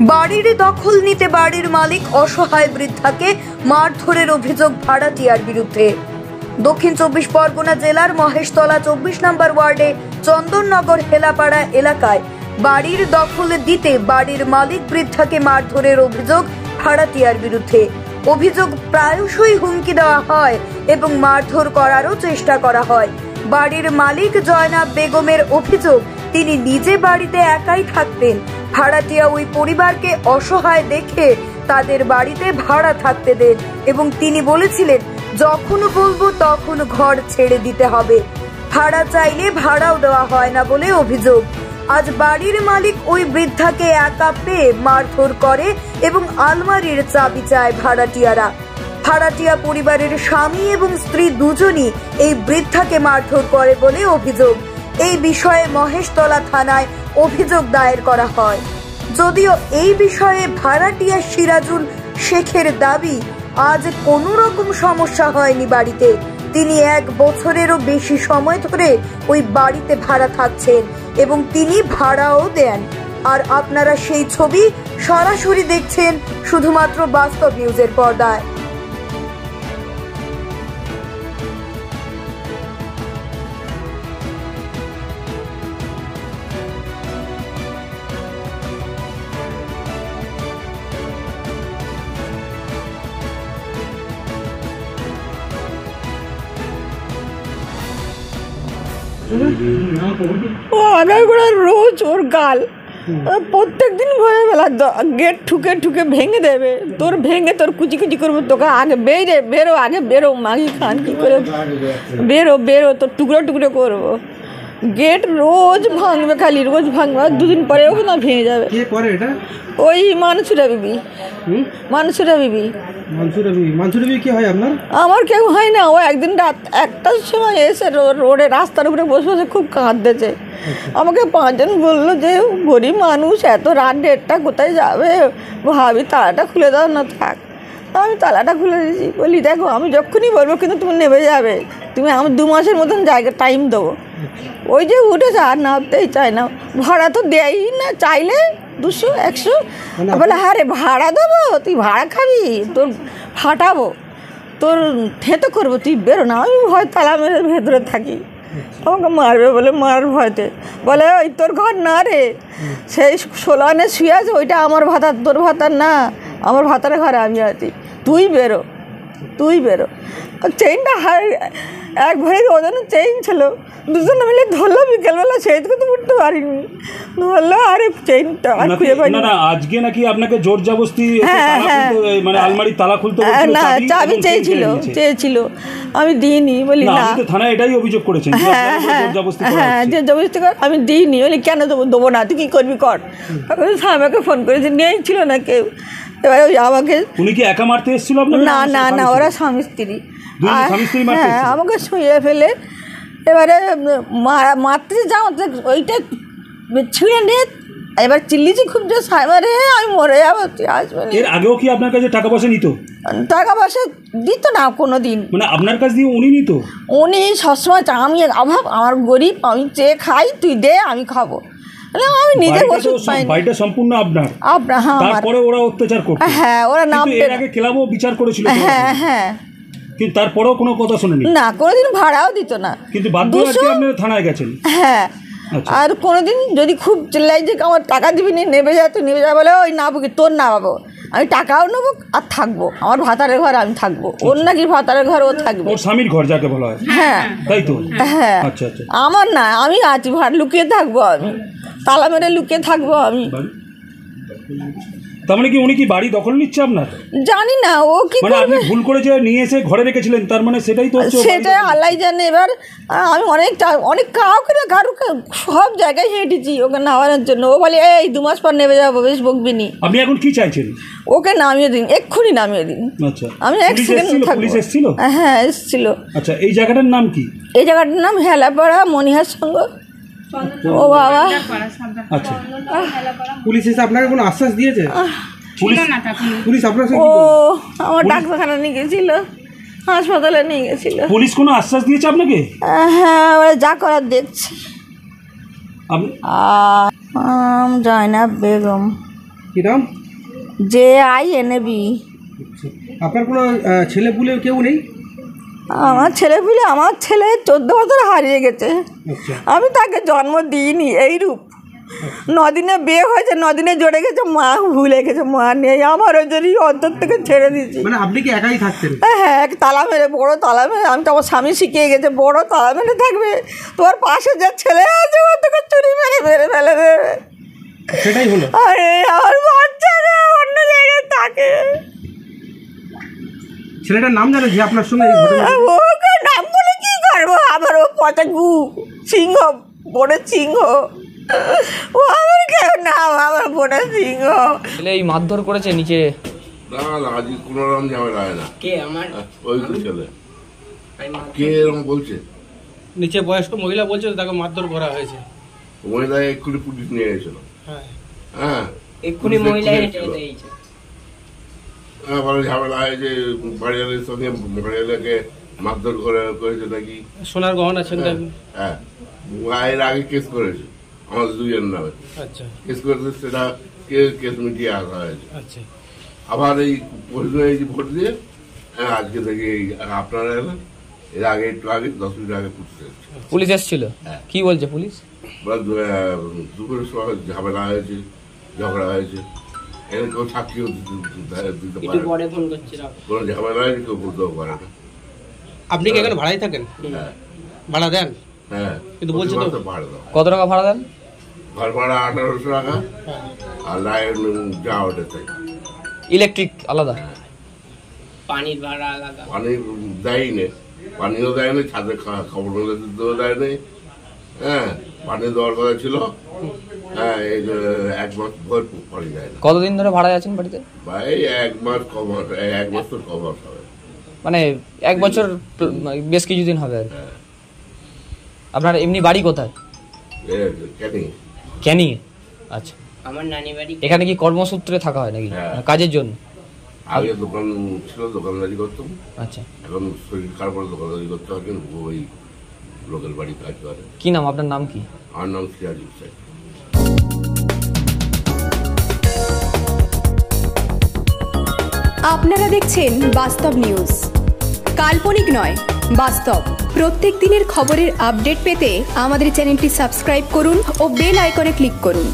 বাড়ির দখল নিতে বাড়ির মালিক অসহায় বৃদ্ধাকে মারধরের অভিযোগ ভাড়াটিয়ার বিরুদ্ধে। দক্ষিণ ২৪ পরগনা জেলার মহেশতলা ২৪ নম্বর ওয়ার্ডে চন্দননগর হেলাপাড়া এলাকায় বাড়ির দখল দিতে বাড়ির মালিক বৃদ্ধাকে মারধরের অভিযোগ ভাড়াটিয়ার বিরুদ্ধে। অভিযোগ প্রায়শই হুমকি দেওয়া হয় এবং মারধর করারও চেষ্টা করা হয়। বাড়ির মালিক জয়নাব বেগমের অভিযোগ, তিনি নিজে বাড়িতে একাই থাকতেন। ভাড়াটিয়া ওই পরিবারকে অসহায় দেখে তাদের বাড়িতে ভাড়া থাকতে দেন এবং তিনি বলেছিলেন, যখন বলবো তখন ঘর ছেড়ে দিতে হবে। ভাড়া চাইলে ভাড়াও দেওয়া হয় না বলে অভিযোগ। আজ বাড়ির মালিক ওই বৃদ্ধাকে একা পেয়ে মারধর করে এবং আলমারির চাবি চায় ভাড়াটিয়ারা। ভাড়াটিয়া পরিবারের স্বামী এবং স্ত্রী দুজনই এই বৃদ্ধাকে মারধর করে বলে অভিযোগ। এই বিষয়ে মহেশতলা থানায় অভিযোগ দায়ের করা হয়। যদিও এই বিষয়ে ভাড়াটিয়া সিরাজুল শেখের দাবি, আজ কোনো রকম সমস্যা হয়নি বাড়িতে। তিনি ১ বছরেরও বেশি সময় ধরে ওই বাড়িতে ভাড়া থাকছেন এবং তিনি ভাড়াও দেন। আর আপনারা সেই ছবি সরাসরি দেখছেন শুধুমাত্র বাস্তব নিউজের পর্দায়। ও আগার গোড়া রোজ ওর গাল প্রত্যেক দিন ভোরবেলা গেট ঠুকে ঠুকে ভেঙে দেবে, তোর ভেঙে তোর কুচি কুচি করবো, তোকে আগে বেরো আগে বেরো, মাগি খান কি করে বেরো তোর টুকরো টুকরো করবো। গেট রোজ ভাঙবে, খালি রোজ ভাঙবে, 2 দিন পরেও না ভেঙে যাবে। ওই মানসুরা বিবি। কি হয় আপনার? আমার কেউ হয় না। ও একদিন রাত 1টার সময় এসে রোডে রাস্তার উপরে বসে বসে খুব কাঁদতেছে। আমাকে 5 জন বললো যে গরিব মানুষ, এত রাত 1:30টা কোথায় যাবে, ভাবি তালাটা খুলে দাও না। থাক, আমি তালাটা খুলে দিয়েছি। বলি, দেখো আমি যখনই বলবো কিন্তু তুমি নেমে যাবে, তুমি আমার 2 মাসের মতন জায়গা টাইম দেবো। ওই যে উঠেছে আর নামতেই চায় না। ভাড়া তো দেয়ই না, চাইলে 200 100 বলে, হ্যাঁ রে ভাড়া দেবো, তুই ভাড়া খাবি, তোর ফাটাবো, তোর থেতো করবো, তুই বেরো না। আমি ভয় তালা মেরে ভেতরে থাকি, আমাকে মারবে বলে মার ভয়তে বলে, ওই তোর ঘর না রে, সেই 16 আনে শুয়ে আছে, ওইটা আমার ভাতার, তোর ভাতার না, আমার ভাতার ঘরে আমি আছি, তুই বেরো। চেইনটা এক ভরির ওজনের চেইন ছিল, দুজনে মিলে ধরলো বিকেলবেলা, সেই থেকে তো উঠতে পারিনি, ধরলো আরে চেইনটা আর খুঁজে পাইনি। না আজকে নাকি আপনাকে জোর জবরদস্তি মানে আলমারির তালা খুলতে না, চাবি চেয়েছিল, আমি দিইনি। বলি না, থানায় এটাই অভিযোগ করেছেন। হ্যাঁ, যে জবরদস্তি কর, আমি দিইনি। বলি কেন দেবো না, তুই কী করবি কর। আমাকে ফোন করেছে, নিয়েই ছিল না কেউ। এবারে ওই আমাকে, উনি কি একা মারতে এসেছিল? না, ওরা স্বামী স্ত্রী। হ্যাঁ, আমাকে শুয়ে ফেলে এবারে মারতে যাও, ওইটা ছিঁড়ে নিয়ে এবার চিল্লিছি খুব, যে সাইবারে আমি মরে যাবো, তুই আসবে। এর আগেও কি আপনার কাছে টাকা পয়সা নিত? টাকা পয়সা দিত না কোনো দিন। মানে আপনার কাছ দিয়ে উনি নিত? উনি সবসময়, আমি অভাব, আমার গরিব, আমি চেয়ে খাই, তুই দে আমি খাবো। আমি নিজে ওষুধ পাইনি। বাড়িটা সম্পূর্ণ আপনার? হ্যাঁ। তারপরে ওরা অত্যাচার করতো? হ্যাঁ, ওরা নাম এর আগে ক্লাবও বিচার করেছিল? হ্যাঁ। কিন্তু তারপরেও কোনো কথা শোনেনি? না, কোনোদিন ভাড়াও দিত না। কিন্তু বাধ্য হয়ে আপনি থানায় গেছেন? হ্যাঁ। আর কোনোদিন যদি খুব চিল্লাই যে আমার টাকা দিবি নি, নেবে যা, তুই নেবে যা, বলে ওই না বুকি তোর না বাবু, আমি টাকাও নেবো আর থাকবো, আমার ভাতারের ঘর আমি থাকবো। ওর নাকি ভাতারের ঘর ও থাকবে, ওর স্বামীর ঘর যাকে বলা হয়। হ্যাঁ, তাই তো? হ্যাঁ। আচ্ছা, আমার না, আমি আছি, ভাড়া লুকিয়ে থাকবো, আমি তালা মেরে লুকিয়ে থাকবো আমি। তার মানে কি উনি কি বাড়ি দখল নিচ্ছে আপনার? জানি না, ও কি মানে আপনি ভুল করে যে নিয়ে এসে ঘরে রেখেছিলেন, তার মানে সেটাই তো? সেটাই আল্লাহ জানে। এবার আমি অনেক কাউকে সব জায়গায় হেঁটেছি ওকে নামানোর জন্য। ও বলে, এই 2 মাস পর নেমে যাবো, বেশ বকবি নি। আপনি এখন কি চাইছেন? ওকে নামিয়ে দিন, এক্ষুনি নামিয়ে দিন। আচ্ছা, আমি 1 সেকেন্ড থাকবো। পুলিশ এসেছিল? হ্যাঁ, এসেছিল। আচ্ছা, এই জায়গাটার নাম কি? এই জায়গাটার নাম হেলাপাড়া মনিহার সঙ্গ। ও বাবা, আচ্ছা, পুলিশ এসে আপনাকে কোনো আশ্বাস দিয়েছে? পুলিশ আপনার ও আমার ডাক্তারখানা নিয়ে গেছিল, হাসপাতালে নিয়ে গেছিল। পুলিশ কোনো আশ্বাস দিয়েছে আপনাকে? হ্যাঁ, ওরা যা করার দেখছি। জয়নাব বেগম। কি নাম? JINAB। আপনার কোনো ছেলে পুলে কেউ নেই? আমার ছেলে 14 বছর হারিয়ে গেছে। আচ্ছা। আমি তাকে জন্ম দিইনি এইরূপ। 9 দিনে বিয়ে হয়েছে, 9 দিনে জড়ে গেছে, মা ভুলে গেছে, মা নেই। আমার ওই জন্যই অন্তর থেকে ছেড়ে দিয়েছি। মানে আপনি কি একাই থাকতেন? হ্যাঁ, এক তালা মেরে, বড় তালা মেরে। আমি তো আমার স্বামী শিখিয়ে গেছে বড় তালা মেরে থাকবে, তোর পাশে যে ছেলে আছে ও তোকে চুরি মেরে মেরে ফেলে দেবে। সেটাই হলো। আরে আমার বাচ্চারা অন্য জায়গায় থাকে। ছেলেটার নাম জানেন যে আপনার সঙ্গে এই ঘটনা? ওকে নাম বলে কি করবো? আমার ও পচা সিংহ, বড় সিংহ। ও আমার কেউ নাম, আমার বড় সিংহ। ছেলে এই মারধর করেছে নিচে? না না, আজকে কোনো রকম ঝামেলা হয় না। কে আমার ওই তো ছেলে কে এরকম বলছে? নিচে বয়স্ক মহিলা বলছে তাকে মারধর করা হয়েছে। মহিলা এক্ষুনি পুলিশ নিয়ে গেছিল। হ্যাঁ হ্যাঁ, এক্ষুনি মহিলা বলে ঝামেলা হয়েছে, বাড়িওয়ালের সঙ্গে বাড়িওয়ালাকে মারধর করেছে নাকি। সোনার গহনা ছিল। হ্যাঁ, এর আগে কেস করেছে আমাদের দুজনের নামে। আচ্ছা কেস করেছে, সেটা কেস মিটিয়ে আসা হয়েছে। আচ্ছা। আবার এই প্রশ্ন ভোট দিয়ে আজকে থেকে আপনারা এলেন। এর আগে একটু আগে 10 মিনিট আগে পুলিশ এসেছিল? কি বলছে পুলিশ? দুপুরের সময় ঝামেলা হয়েছে, ঝগড়া হয়েছে, এর কেউ সাক্ষীও দিতে পারে না। কোনো ঝামেলা হয়েছে কেউ বুঝতেও পারে না। আপনি কি এখানে ভাড়াই থাকেন? হ্যাঁ ভাড়া দেন? হ্যাঁ, কিন্তু বলছে তো ভাড়া দাও। কত টাকা ভাড়া দেন? ঘর ভাড়া 1800 টাকা, আর লাইন যা ওটা চাই। ইলেকট্রিক আলাদা? পানির ভাড়া আলাদা। পানি দেয়ই না, পানিও দেয় না, ছাদে খবর দিতেও দেয় নেই। হ্যাঁ, পানি দেওয়ার কথা ছিল। হ্যাঁ, এই 1 মাস ভোর পানি দেয় না। কতদিন ধরে ভাড়ায় আছেন বাড়িতে? ভাই 1 মাস কমাস, 1 মাস তো কমাস হবে, মানে 1 বছর বেশ কিছুদিন হবে আর কি। আপনার এমনি বাড়ি কোথায়? ক্যানিং। আচ্ছা, আমার নানি বাড়ি। এখানে কি কর্মসূত্রে থাকা হয় নাকি কাজের জন্য? আগে দোকান ছিল, দোকানদারি করতাম। আচ্ছা, এখন শরীর খারাপ করে দোকানদারি করতে হয়, কিন্তু ওই লোকের বাড়ি কাজ করে। কি নাম আপনার? নাম কি? আমার নাম সিরাজুল শেখ। আপনারা দেখছেন বাস্তব নিউজ, কাল্পনিক নয়, বাস্তব। প্রত্যেক দিনের খবরের আপডেট পেতে আমাদের চ্যানেলটি সাবস্ক্রাইব করুন ও বেল আইকনে ক্লিক করুন।